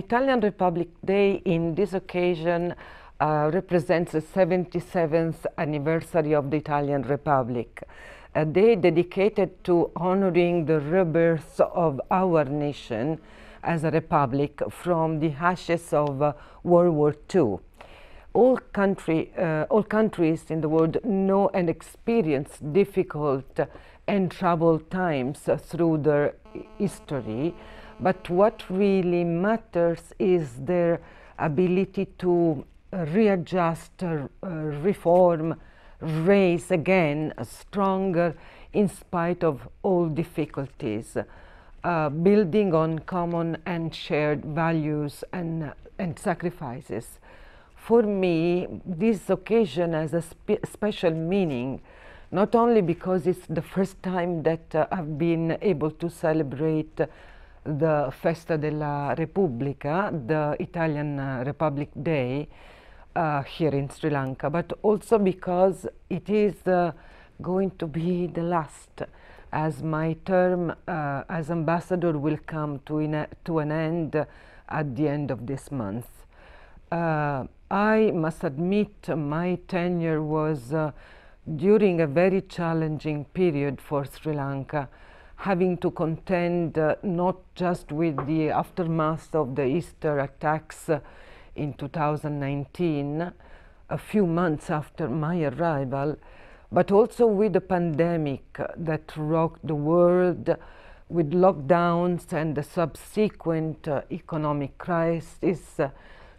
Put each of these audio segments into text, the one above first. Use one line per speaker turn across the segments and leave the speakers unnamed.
Italian Republic Day in this occasion represents the 77th anniversary of the Italian Republic, a day dedicated to honoring the rebirth of our nation as a republic from the ashes of World War II. All countries in the world know and experience difficult and troubled times through their history, but what really matters is their ability to readjust, reform, raise again stronger in spite of all difficulties, building on common and shared values and sacrifices. For me, this occasion has a special meaning, not only because it's the first time that I've been able to celebrate the Festa della Repubblica, the Italian Republic Day, here in Sri Lanka, but also because it is going to be the last, as my term as ambassador will come to an end at the end of this month. I must admit my tenure was during a very challenging period for Sri Lanka, having to contend not just with the aftermath of the Easter attacks in 2019, a few months after my arrival, but also with the pandemic that rocked the world, with lockdowns and the subsequent economic crisis,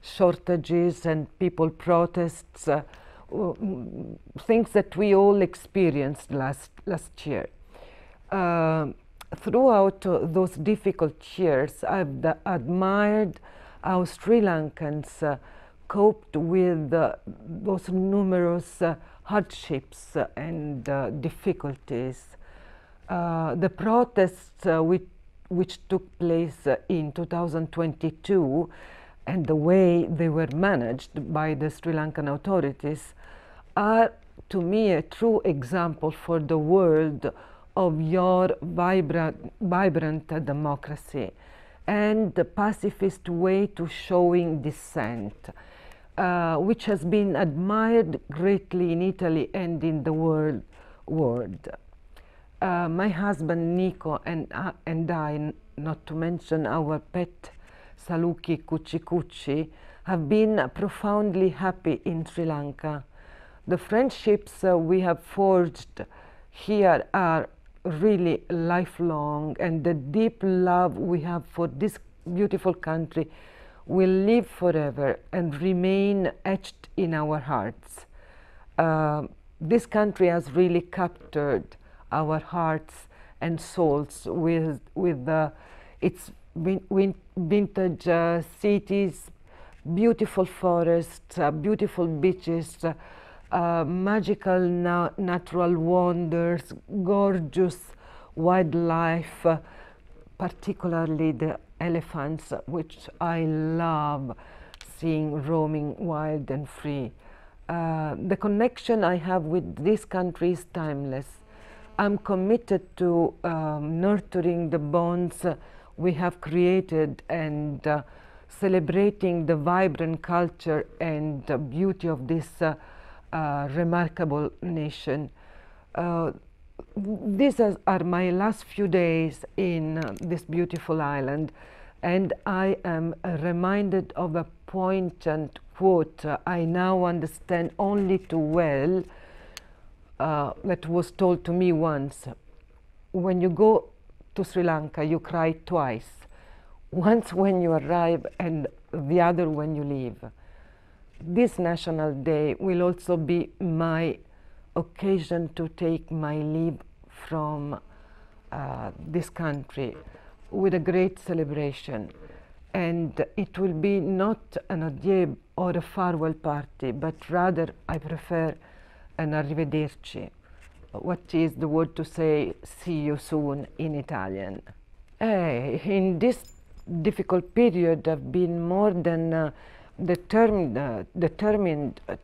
shortages and people protests, things that we all experienced last year. Throughout those difficult years, I've admired how Sri Lankans coped with those numerous hardships and difficulties. The protests which took place in 2022 and the way they were managed by the Sri Lankan authorities are, to me, a true example for the world of your vibrant democracy and the pacifist way to showing dissent, which has been admired greatly in Italy and in the world. My husband Nico and I, not to mention our pet Saluki Kuchi Kuchi, have been profoundly happy in Sri Lanka. The friendships we have forged here are really lifelong, and the deep love we have for this beautiful country will live forever and remain etched in our hearts. This country has really captured our hearts and souls with its vintage cities, beautiful forests, beautiful beaches, magical natural wonders, gorgeous wildlife, particularly the elephants, which I love seeing roaming wild and free. The connection I have with this country is timeless. I'm committed to nurturing the bonds we have created and celebrating the vibrant culture and beauty of this remarkable nation. These are my last few days in this beautiful island, and I am reminded of a poignant quote I now understand only too well, that was told to me once. When you go to Sri Lanka, you cry twice, once when you arrive and the other when you leave. This National Day will also be my occasion to take my leave from this country with a great celebration. And it will be not an adieu or a farewell party, but rather I prefer an arrivederci, what is the word to say see you soon in Italian. In this difficult period, I've been more than determined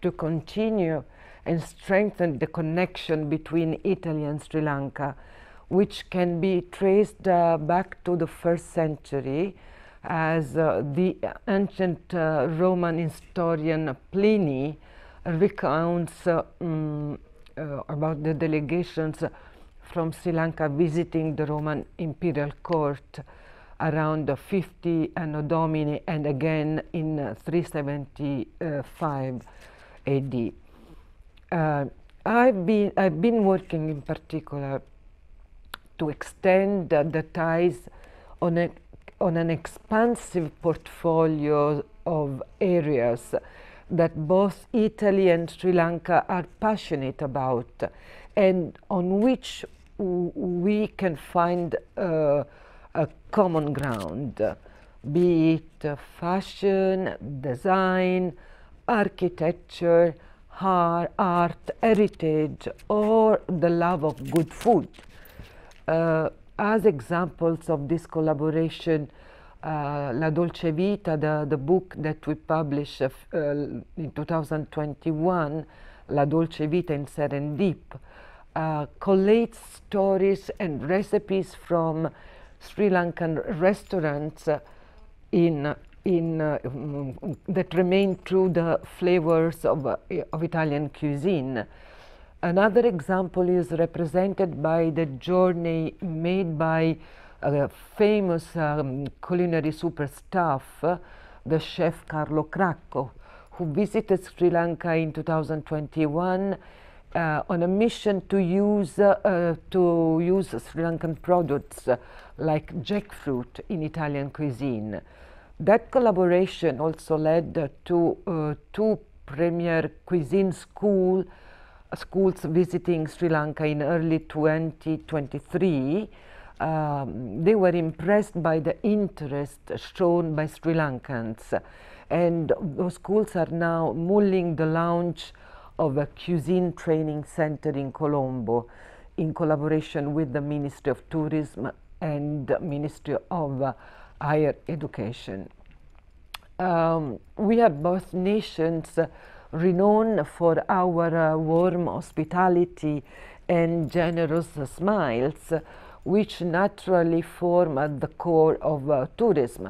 to continue and strengthen the connection between Italy and Sri Lanka, which can be traced back to the 1st century, as the ancient Roman historian Pliny recounts about the delegations from Sri Lanka visiting the Roman imperial court around 50 Anno Domini and again in 375 AD. I've been working in particular to extend the ties on an expansive portfolio of areas that both Italy and Sri Lanka are passionate about, and on which we can find a common ground, be it fashion, design, architecture, art, heritage, or the love of good food. As examples of this collaboration, La Dolce Vita, the book that we published in 2021, La Dolce Vita in Serendip, collates stories and recipes from Sri Lankan restaurants that remain true the flavors of Italian cuisine. Another example is represented by the journey made by a famous culinary superstar, the chef Carlo Cracco, who visited Sri Lanka in 2021 on a mission to use Sri Lankan products like jackfruit in Italian cuisine. That collaboration also led to two premier cuisine schools visiting Sri Lanka in early 2023. They were impressed by the interest shown by Sri Lankans, and those schools are now mulling the launch of a cuisine training center in Colombo in collaboration with the Ministry of Tourism and the Ministry of Higher Education. We are both nations renowned for our warm hospitality and generous smiles, which naturally form at the core of tourism.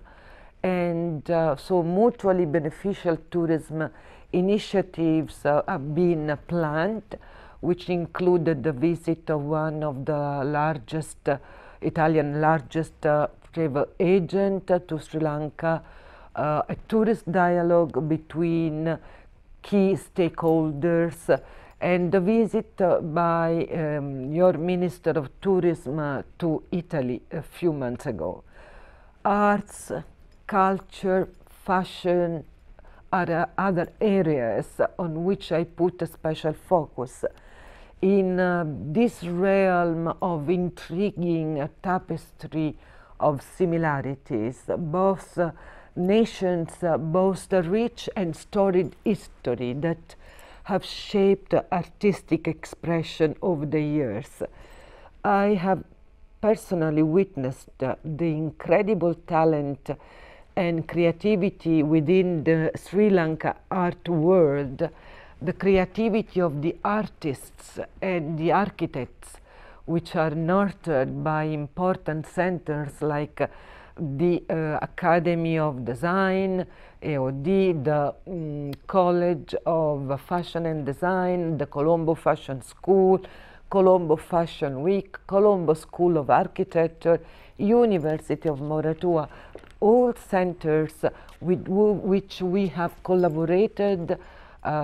And so mutually beneficial tourism initiatives have been planned, which included the visit of one of the largest, Italian largest travel agent to Sri Lanka, a tourist dialogue between key stakeholders, and the visit by your Minister of Tourism to Italy a few months ago. Arts, culture, fashion are other areas on which I put a special focus. In this realm of intriguing tapestry of similarities, both nations boast a rich and storied history that have shaped artistic expression over the years. I have personally witnessed the incredible talent and creativity within the Sri Lanka art world, the creativity of the artists and the architects, which are nurtured by important centers like the Academy of Design, AOD, the College of Fashion and Design, the Colombo Fashion School, Colombo Fashion Week, Colombo School of Architecture, University of Moratuwa, all centers with which we have collaborated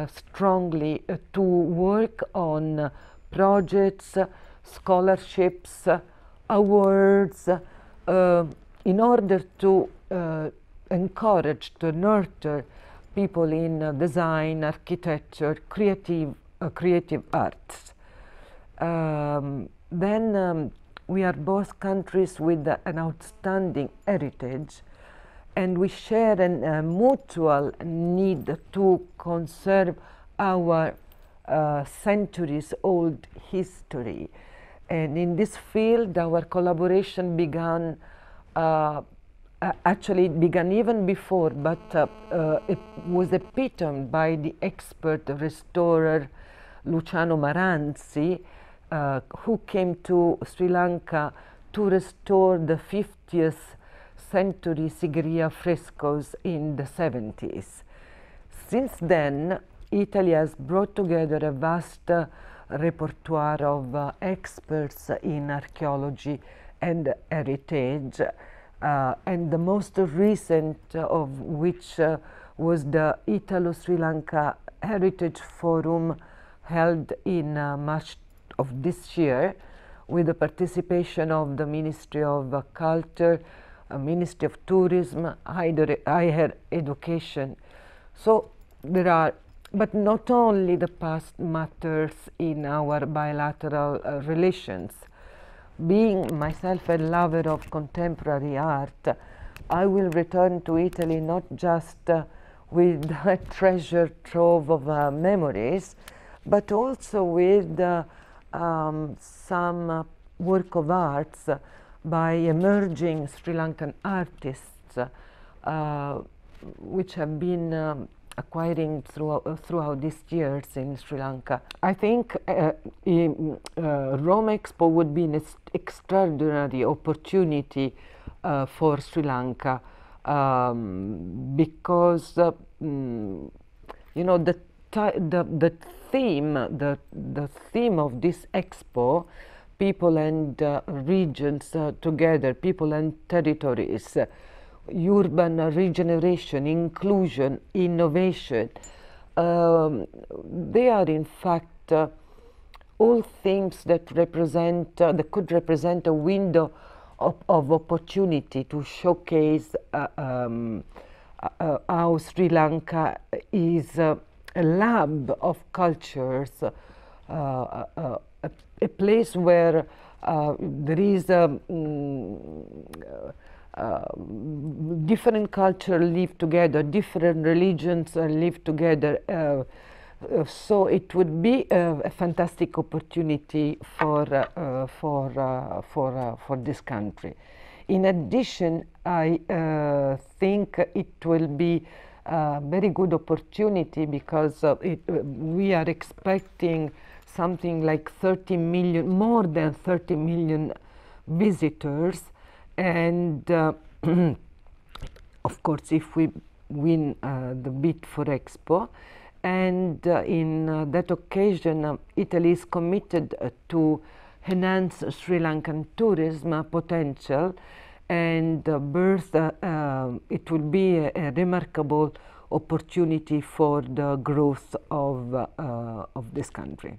strongly to work on projects, scholarships, awards, in order to encourage, to nurture people in design, architecture, creative arts. Then we are both countries with an outstanding heritage, and we share a mutual need to conserve our centuries-old history. And in this field, our collaboration began, actually it began even before, but it was epitomed by the expert restorer Luciano Maranzi, who came to Sri Lanka to restore the 50th century Sigiriya frescoes in the 70s. Since then, Italy has brought together a vast repertoire of experts in archaeology and heritage, and the most recent of which was the Italo-Sri Lanka Heritage Forum held in March of this year, with the participation of the Ministry of Culture, Ministry of Tourism, higher education. So there are, but not only the past matters in our bilateral relations. Being myself a lover of contemporary art, I will return to Italy not just with a treasure trove of memories, but also with some work of arts by emerging Sri Lankan artists, which have been acquiring throughout these years in Sri Lanka. I think Rome Expo would be an extraordinary opportunity for Sri Lanka, because you know, the theme of this expo, people and regions together, people and territories, urban regeneration, inclusion, innovation, they are in fact all themes that represent, that could represent a window of opportunity to showcase how Sri Lanka is a lab of cultures, a place where there is different cultures live together, different religions live together. So it would be a fantastic opportunity for this country. In addition, I think it will be a very good opportunity because we are expecting something like 30 million, more than 30 million visitors, and of course if we win the bid for Expo. And in that occasion, Italy is committed to enhance Sri Lankan tourism potential, and it will be a remarkable opportunity for the growth of this country.